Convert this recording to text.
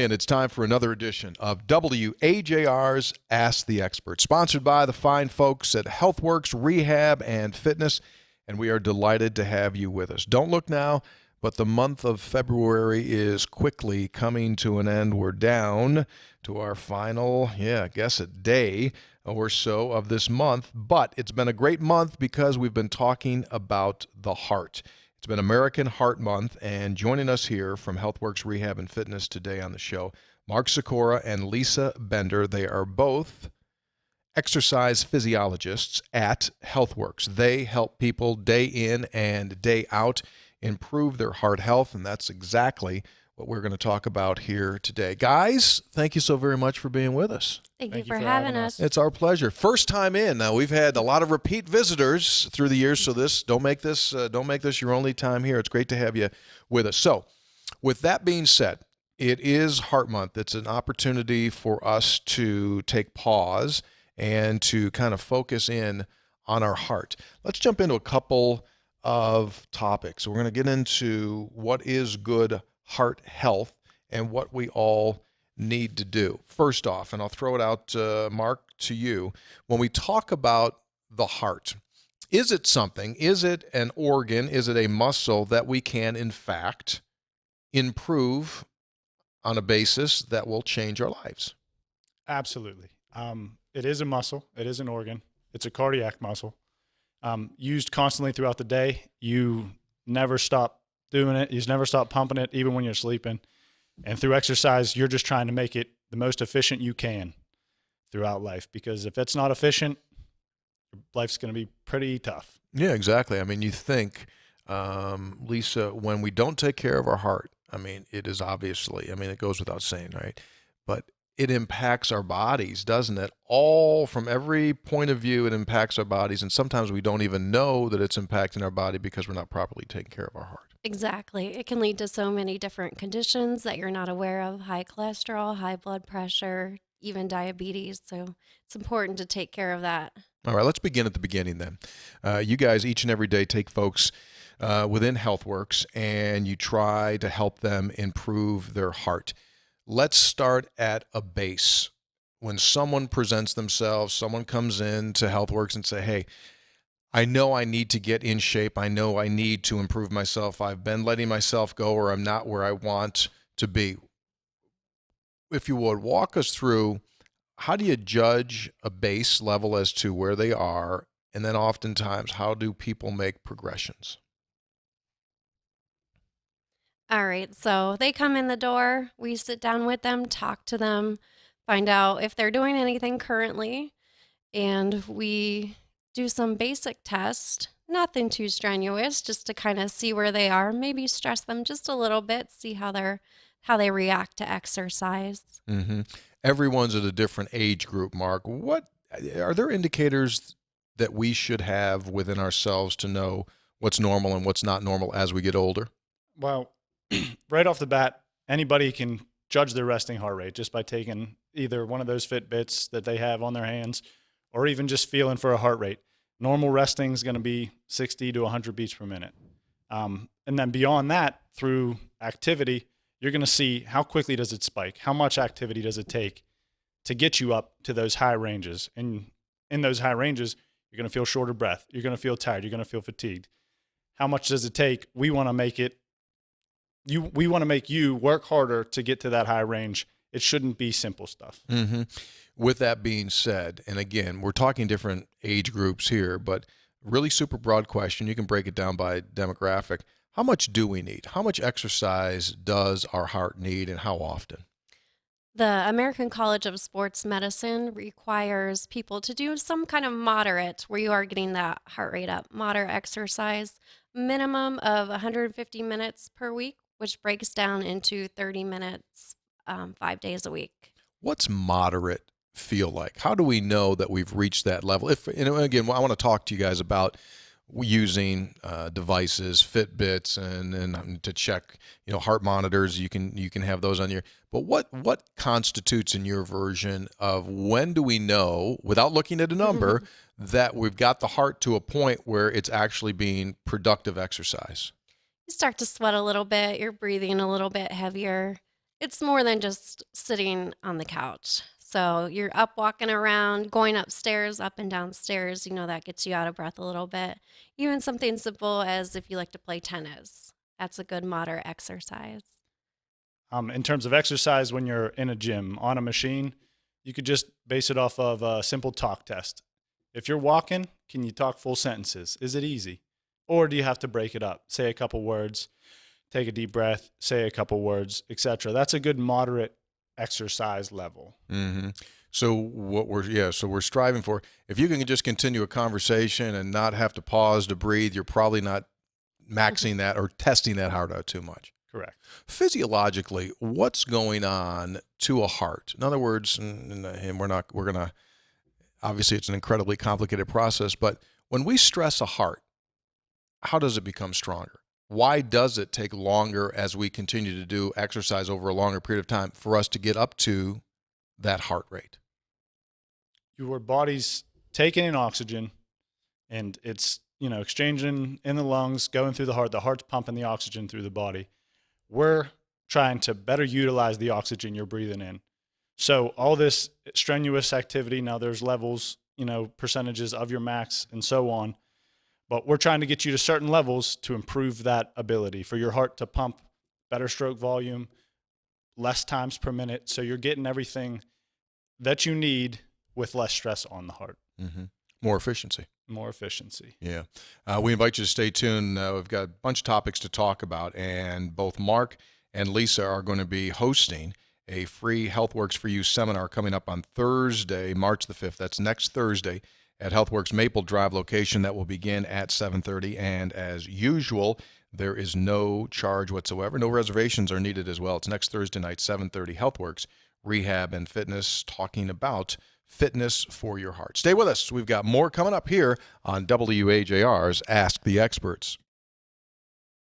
in. It's time for another edition of WAJR's Ask the Expert, sponsored by the fine folks at HealthWorks, Rehab, and Fitness, and we are delighted to have you with us. Don't look now, but the month of February is quickly coming to an end. We're down to our final, day or so of this month, but it's been a great month because we've been talking about the heart. It's been American Heart Month, and joining us here from HealthWorks Rehab and Fitness today on the show, Mark Sikora and Lisa Bender. They are both exercise physiologists at HealthWorks. They help people day in and day out improve their heart health, and that's exactly what we're going to talk about here today. Guys, thank you so very much for being with us. Thank you for having us. It's our pleasure. First time in. Now, we've had a lot of repeat visitors through the years, so don't make this your only time here. It's great to have you with us. So, with that being said, it is Heart Month. It's an opportunity for us to take pause and to kind of focus in on our heart. Let's jump into a couple of topics. We're going to get into what is good heart health and what we all need to do. First off, and I'll throw it out, Mark, to you. When we talk about the heart, is it something, is it an organ, is it a muscle that we can, in fact, improve on a basis that will change our lives? Absolutely. It is a muscle. It is an organ. It's a cardiac muscle. Used constantly throughout the day. You never stop doing it. You never stop pumping it, even when you're sleeping. And through exercise, you're just trying to make it the most efficient you can throughout life. Because if it's not efficient, life's going to be pretty tough. Yeah, exactly. I mean, you think, Lisa, when we don't take care of our heart, I mean, it is obviously, it goes without saying, right? But it impacts our bodies, doesn't it? All from every point of view, it impacts our bodies. And sometimes we don't even know that it's impacting our body because we're not properly taking care of our heart. Exactly. It can lead to so many different conditions that you're not aware of: high cholesterol, high blood pressure, even diabetes. So it's important to take care of that. All right, let's begin at the beginning then. You guys each and every day take folks within HealthWorks and you try to help them improve their heart. Let's start at a base. When someone presents themselves, someone comes in to HealthWorks and say, hey, I know I need to get in shape. I know I need to improve myself. I've been letting myself go, or I'm not where I want to be. If you would, walk us through, how do you judge a base level as to where they are? And then oftentimes, how do people make progressions? All right. So they come in the door. We sit down with them, talk to them, find out if they're doing anything currently. And we do some basic tests, nothing too strenuous, just to kind of see where they are, maybe stress them just a little bit, see how they react to exercise. Mm-hmm. Everyone's at a different age group, Mark. What are there indicators that we should have within ourselves to know what's normal and what's not normal as we get older? Well, right off the bat, anybody can judge their resting heart rate just by taking either one of those Fitbits that they have on their hands, or even just feeling for a heart rate. Normal resting is going to be 60 to 100 beats per minute. And then beyond that, through activity, you're going to see how quickly does it spike? How much activity does it take to get you up to those high ranges? And in those high ranges, you're going to feel short of breath. You're going to feel tired. You're going to feel fatigued. How much does it take? We want to make you work harder to get to that high range. It shouldn't be simple stuff. Mm-hmm. With that being said, and again, we're talking different age groups here, but really super broad question. You can break it down by demographic. How much do we need? How much exercise does our heart need, and how often? The American College of Sports Medicine requires people to do some kind of moderate, where you are getting that heart rate up, moderate exercise, minimum of 150 minutes per week, which breaks down into 30 minutes 5 days a week. What's moderate feel like? How do we know that we've reached that level? If, again, I want to talk to you guys about using devices, Fitbits, and to check, heart monitors. You can have those on your. But what constitutes in your version of when do we know, without looking at a number, that we've got the heart to a point where it's actually being productive exercise? You start to sweat a little bit. You're breathing a little bit heavier. It's more than just sitting on the couch. So you're up walking around, going upstairs, up and downstairs, that gets you out of breath a little bit. Even something simple as if you like to play tennis. That's a good moderate exercise. In terms of exercise, when you're in a gym on a machine, you could just base it off of a simple talk test. If you're walking, can you talk full sentences? Is it easy? Or do you have to break it up? Say a couple words, take a deep breath, say a couple words, etc. That's a good moderate exercise level. Mm-hmm. So we're striving for, if you can just continue a conversation and not have to pause to breathe, you're probably not maxing that or testing that heart out too much. Correct. Physiologically, what's going on to a heart? In other words, obviously it's an incredibly complicated process, but when we stress a heart, how does it become stronger? Why does it take longer as we continue to do exercise over a longer period of time for us to get up to that heart rate? Your body's taking in oxygen and it's, exchanging in the lungs, going through the heart. The heart's pumping the oxygen through the body. We're trying to better utilize the oxygen you're breathing in. So all this strenuous activity, now there's levels, percentages of your max and so on. But we're trying to get you to certain levels to improve that ability for your heart to pump better stroke volume, less times per minute. So you're getting everything that you need with less stress on the heart. Mm-hmm. More efficiency. More efficiency. Yeah. We invite you to stay tuned. We've got a bunch of topics to talk about, and both Mark and Lisa are going to be hosting a free HealthWorks for You seminar coming up on Thursday, March the 5th. That's next Thursday at HealthWorks Maple Drive location. That will begin at 7:30. And as usual, there is no charge whatsoever. No reservations are needed as well. It's next Thursday night, 7:30, HealthWorks, Rehab and Fitness, talking about fitness for your heart. Stay with us. We've got more coming up here on WAJR's Ask the Experts.